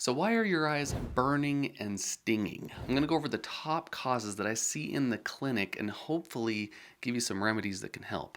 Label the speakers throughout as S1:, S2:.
S1: So why are your eyes burning and stinging? I'm going to go over the top causes that I see in the clinic and hopefully give you some remedies that can help.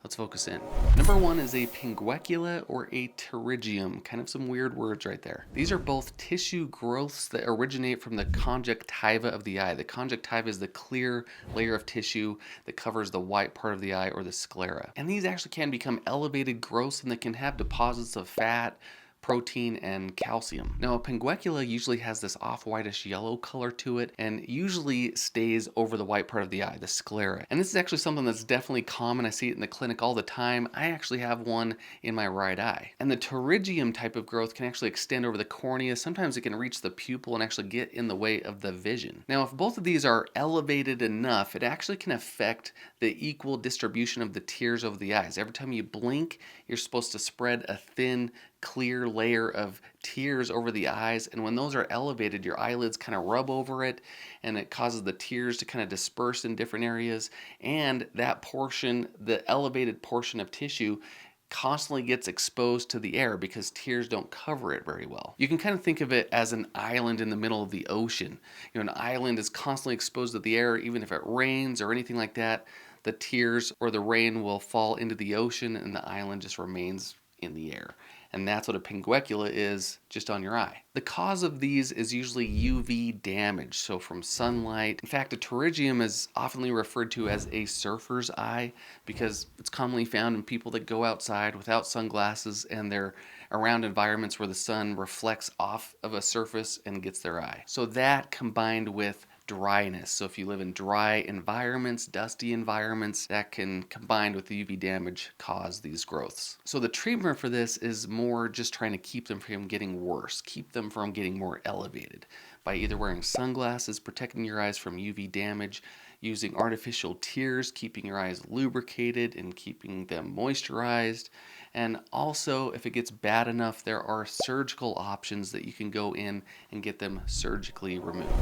S1: Let's focus in. Number one is a pinguecula or a pterygium. Kind of some weird words right there. These are both tissue growths that originate from the conjunctiva of the eye. The conjunctiva is the clear layer of tissue that covers the white part of the eye, or the sclera. And these actually can become elevated growths, and they can have deposits of fat, protein, and calcium. Now, a pinguecula usually has this off-whitish yellow color to it and usually stays over the white part of the eye, the sclera. And this is actually something that's definitely common. I see it in the clinic all the time. I actually have one in my right eye. And the pterygium type of growth can actually extend over the cornea. Sometimes it can reach the pupil and actually get in the way of the vision. Now, if both of these are elevated enough, it actually can affect the equal distribution of the tears over the eyes. Every time you blink, you're supposed to spread a thin, clear layer of tears over the eyes, and when those are elevated, your eyelids kind of rub over it and it causes the tears to kind of disperse in different areas, and that portion, the elevated portion of tissue, constantly gets exposed to the air because tears don't cover it very well. You can kind of think of it as an island in the middle of the ocean. An island is constantly exposed to the air. Even if it rains or anything like that, the tears or the rain will fall into the ocean and the island just remains in the air. And that's what a pinguecula is, just on your eye. The cause of these is usually UV damage, so from sunlight. In fact, a pterygium is often referred to as a surfer's eye because it's commonly found in people that go outside without sunglasses and they're around environments where the sun reflects off of a surface and gets their eye. So that combined with dryness. So if you live in dry environments, dusty environments, that can, combined with the UV damage, cause these growths. So the treatment for this is more just trying to keep them from getting worse, keep them from getting more elevated by either wearing sunglasses, protecting your eyes from UV damage, using artificial tears, keeping your eyes lubricated and keeping them moisturized. And also, if it gets bad enough, there are surgical options that you can go in and get them surgically removed.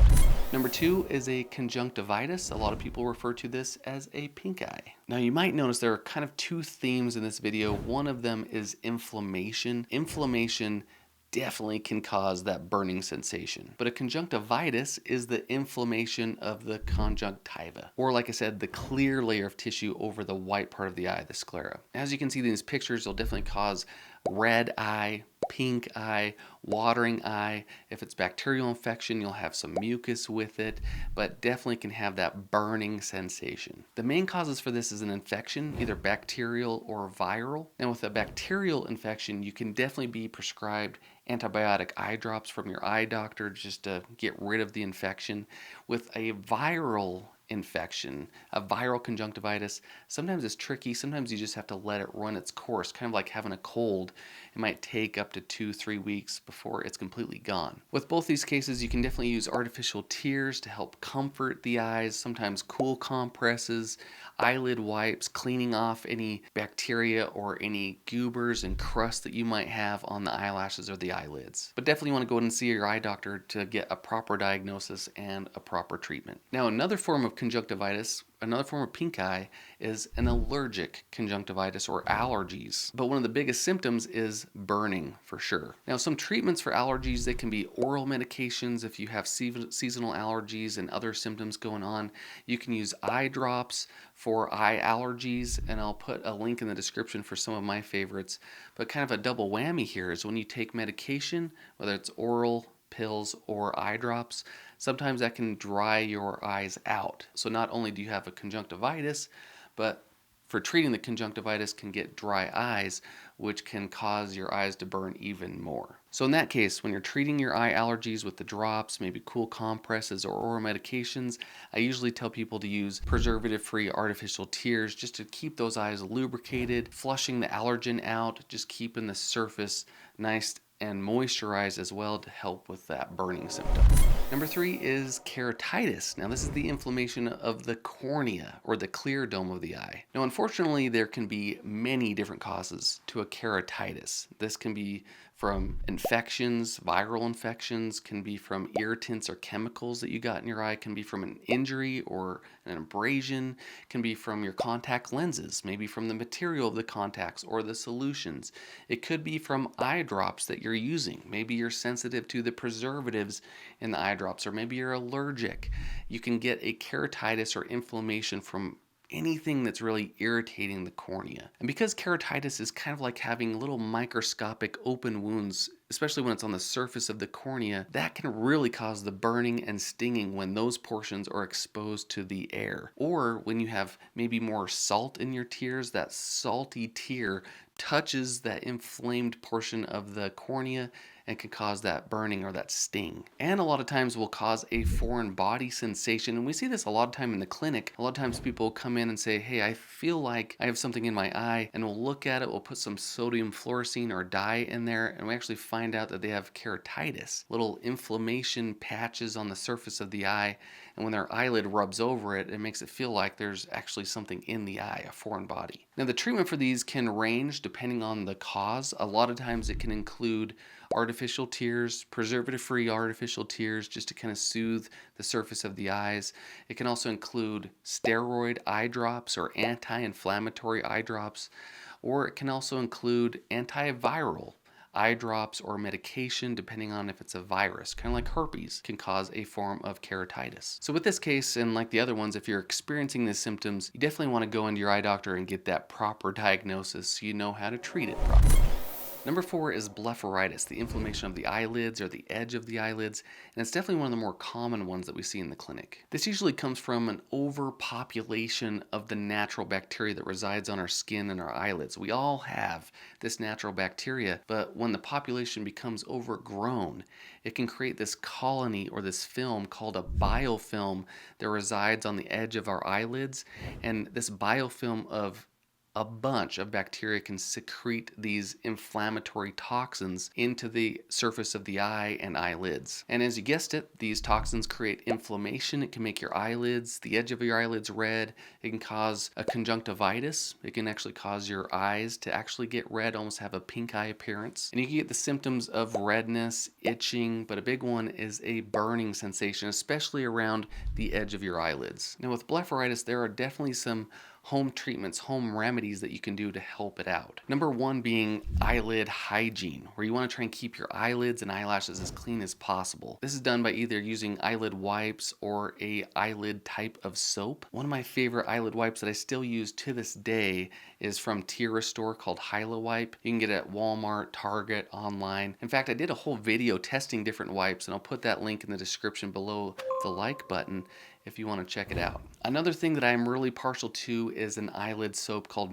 S1: Number two is a conjunctivitis. A lot of people refer to this as a pink eye. Now, you might notice there are kind of two themes in this video. One of them is inflammation. Inflammation definitely can cause that burning sensation. But a conjunctivitis is the inflammation of the conjunctiva, or like I said, the clear layer of tissue over the white part of the eye, the sclera. As you can see in these pictures, it'll definitely cause red eye, pink eye, watering eye. If it's bacterial infection, you'll have some mucus with it, but definitely can have that burning sensation. The main causes for this is an infection, either bacterial or viral. And with a bacterial infection, you can definitely be prescribed antibiotic eye drops from your eye doctor just to get rid of the infection. With a viral infection, a viral conjunctivitis, sometimes it's tricky. Sometimes you just have to let it run its course, kind of like having a cold. It might take up to 2-3 weeks before it's completely gone. With both these cases, you can definitely use artificial tears to help comfort the eyes, sometimes cool compresses, eyelid wipes, cleaning off any bacteria or any goobers and crust that you might have on the eyelashes or the eyelids. But definitely want to go and see your eye doctor to get a proper diagnosis and a proper treatment. Now, another form of conjunctivitis, another form of pink eye, is an allergic conjunctivitis or allergies. But one of the biggest symptoms is burning for sure. Now, some treatments for allergies, they can be oral medications. If you have seasonal allergies and other symptoms going on, you can use eye drops for eye allergies, and I'll put a link in the description for some of my favorites. But kind of a double whammy here is when you take medication, whether it's oral, pills, or eye drops, sometimes that can dry your eyes out. So not only do you have a conjunctivitis, but for treating the conjunctivitis can get dry eyes, which can cause your eyes to burn even more. So in that case, when you're treating your eye allergies with the drops, maybe cool compresses or oral medications, I usually tell people to use preservative-free artificial tears just to keep those eyes lubricated, flushing the allergen out, just keeping the surface nice and moisturize as well to help with that burning symptom. Number three is keratitis. Now, this is the inflammation of the cornea or the clear dome of the eye. Now, unfortunately, there can be many different causes to a keratitis. This can be from infections, viral infections, can be from irritants or chemicals that you got in your eye, can be from an injury or an abrasion, can be from your contact lenses, maybe from the material of the contacts or the solutions. It could be from eye drops that you're using. Maybe you're sensitive to the preservatives in the eye drops, or maybe you're allergic. You can get a keratitis or inflammation from anything that's really irritating the cornea. And because keratitis is kind of like having little microscopic open wounds, especially when it's on the surface of the cornea, that can really cause the burning and stinging when those portions are exposed to the air. Or when you have maybe more salt in your tears, that salty tear touches that inflamed portion of the cornea and can cause that burning or that sting. And a lot of times will cause a foreign body sensation. And we see this a lot of time in the clinic. A lot of times people come in and say, hey, I feel like I have something in my eye, and we'll look at it, we'll put some sodium fluorescein or dye in there, and we actually find out that they have keratitis, little inflammation patches on the surface of the eye. And when their eyelid rubs over it, it makes it feel like there's actually something in the eye, a foreign body. Now the treatment for these can range depending on the cause. A lot of times it can include artificial tears, preservative-free artificial tears, just to kind of soothe the surface of the eyes. It can also include steroid eye drops or anti-inflammatory eye drops, or it can also include antiviral eye drops or medication, depending on if it's a virus, kind of like herpes, can cause a form of keratitis. So with this case, and like the other ones, if you're experiencing these symptoms, you definitely want to go into your eye doctor and get that proper diagnosis so you know how to treat it properly. Number 4 is blepharitis, the inflammation of the eyelids or the edge of the eyelids, and it's definitely one of the more common ones that we see in the clinic. This usually comes from an overpopulation of the natural bacteria that resides on our skin and our eyelids. We all have this natural bacteria, but when the population becomes overgrown, it can create this colony or this film called a biofilm that resides on the edge of our eyelids, and this biofilm of a bunch of bacteria can secrete these inflammatory toxins into the surface of the eye and eyelids. And as you guessed it, these toxins create inflammation. It can make your eyelids, the edge of your eyelids, red. It can cause a conjunctivitis. It can actually cause your eyes to actually get red, almost have a pink eye appearance. And you can get the symptoms of redness, itching, but a big one is a burning sensation, especially around the edge of your eyelids. Now with blepharitis, there are definitely some home treatments, home remedies that you can do to help it out. Number 1 being eyelid hygiene, where you want to try and keep your eyelids and eyelashes as clean as possible. This is done by either using eyelid wipes or a eyelid type of soap. One of my favorite eyelid wipes that I still use to this day is from Tear Restore called HYPOCHLOROUS. You can get it at Walmart, Target, online. In fact, I did a whole video testing different wipes, and I'll put that link in the description below the like button if you want to check it out. Another thing that I'm really partial to is an eyelid soap called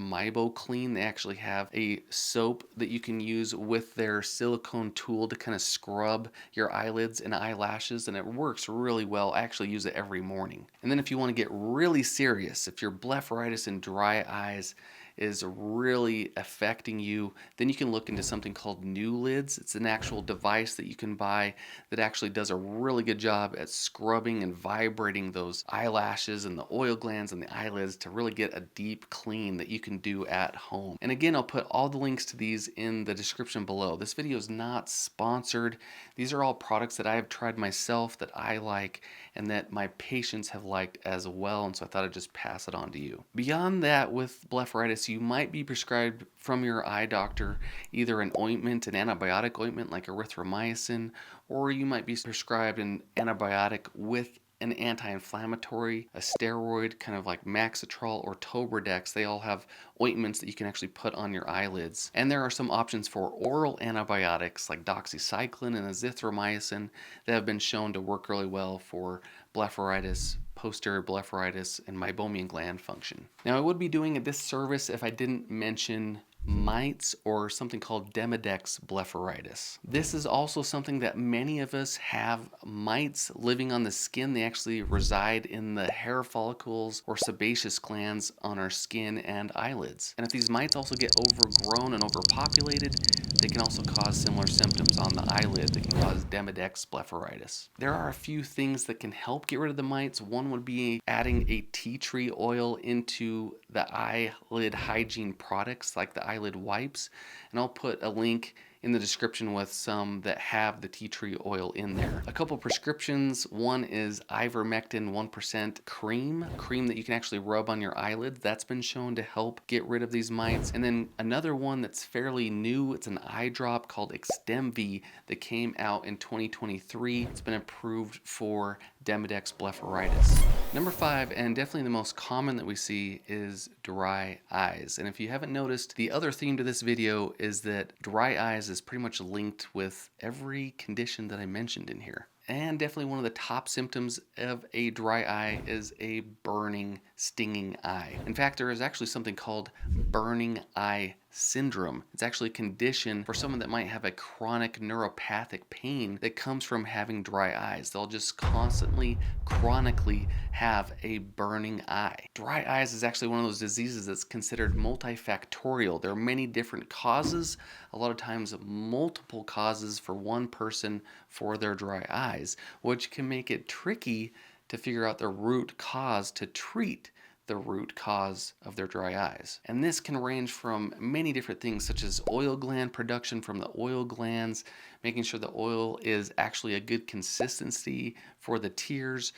S1: Clean. They actually have a soap that you can use with their silicone tool to kind of scrub your eyelids and eyelashes, and it works really well. I actually use it every morning. And then if you want to get really serious, if your blepharitis and dry eyes is really affecting you, then you can look into something called NewLids. It's an actual device that you can buy that actually does a really good job at scrubbing and vibrating those eyelashes and the oil glands and the eyelids to really get a deep clean that you can do at home. And again, I'll put all the links to these in the description below. This video is not sponsored. These are all products that I have tried myself that I like and that my patients have liked as well, and so I thought I'd just pass it on to you. Beyond that, with blepharitis, you might be prescribed from your eye doctor either an ointment, an antibiotic ointment like erythromycin, or you might be prescribed an antibiotic with an anti-inflammatory, a steroid, kind of like Maxitrol or Tobradex. They all have ointments that you can actually put on your eyelids. And there are some options for oral antibiotics like doxycycline and azithromycin that have been shown to work really well for blepharitis, posterior blepharitis, and meibomian gland function. Now I would be doing a disservice if I didn't mention mites or something called Demodex blepharitis. This is also something that many of us have, mites living on the skin. They actually reside in the hair follicles or sebaceous glands on our skin and eyelids. And if these mites also get overgrown and overpopulated, they can also cause similar symptoms on the eyelid that can cause Demodex blepharitis. There are a few things that can help get rid of the mites. One would be adding a tea tree oil into the eyelid hygiene products like the eyelid wipes, and I'll put a link in the description with some that have the tea tree oil in there. A couple prescriptions. One is ivermectin 1% cream that you can actually rub on your eyelids. That's been shown to help get rid of these mites. And then another one that's fairly new, it's an eye drop called Extemvi that came out in 2023. It's been approved for Demodex blepharitis. Number 5, and definitely the most common that we see, is dry eyes. And if you haven't noticed, the other theme to this video is that dry eyes is pretty much linked with every condition that I mentioned in here. And definitely one of the top symptoms of a dry eye is a burning, stinging eye. In fact, there is actually something called burning eye syndrome. It's actually a condition for someone that might have a chronic neuropathic pain that comes from having dry eyes. They'll just constantly, chronically have a burning eye. Dry eyes is actually one of those diseases that's considered multifactorial. There are many different causes, a lot of times multiple causes for one person for their dry eyes, which can make it tricky to figure out the root cause to treat the root cause of their dry eyes. And this can range from many different things, such as oil gland production from the oil glands, making sure the oil is actually a good consistency for the tears,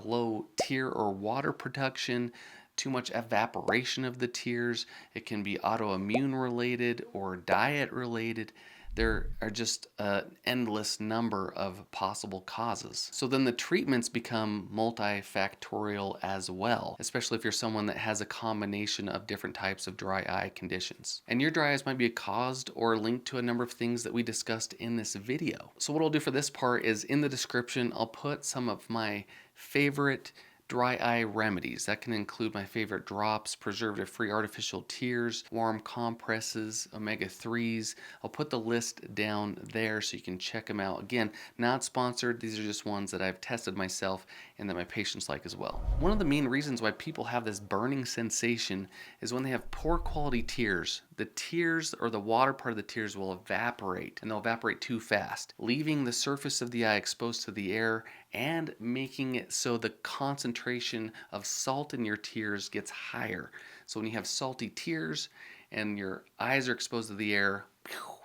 S1: low tear or water production, too much evaporation of the tears. It can be autoimmune related or diet related. There are just an endless number of possible causes. So then the treatments become multifactorial as well, especially if you're someone that has a combination of different types of dry eye conditions. And your dry eyes might be caused or linked to a number of things that we discussed in this video. So what I'll do for this part is in the description, I'll put some of my favorite dry eye remedies. That can include my favorite drops, preservative-free artificial tears, warm compresses, omega-3s. I'll put the list down there so you can check them out. Again, not sponsored. These are just ones that I've tested myself and that my patients like as well. One of the main reasons why people have this burning sensation is when they have poor quality tears. The tears, or the water part of the tears, will evaporate, and they'll evaporate too fast, leaving the surface of the eye exposed to the air and making it so the concentration of salt in your tears gets higher. So when you have salty tears and your eyes are exposed to the air,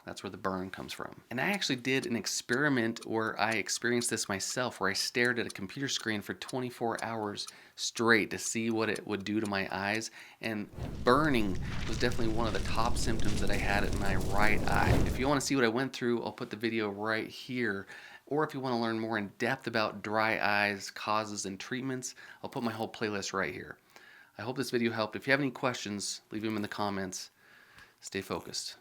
S1: that's where the burn comes from. And I actually did an experiment where I experienced this myself, where I stared at a computer screen for 24 hours straight to see what it would do to my eyes. And burning was definitely one of the top symptoms that I had in my right eye. If you want to see what I went through, I'll put the video right here. Or if you want to learn more in depth about dry eyes, causes, and treatments, I'll put my whole playlist right here. I hope this video helped. If you have any questions, leave them in the comments. Stay focused.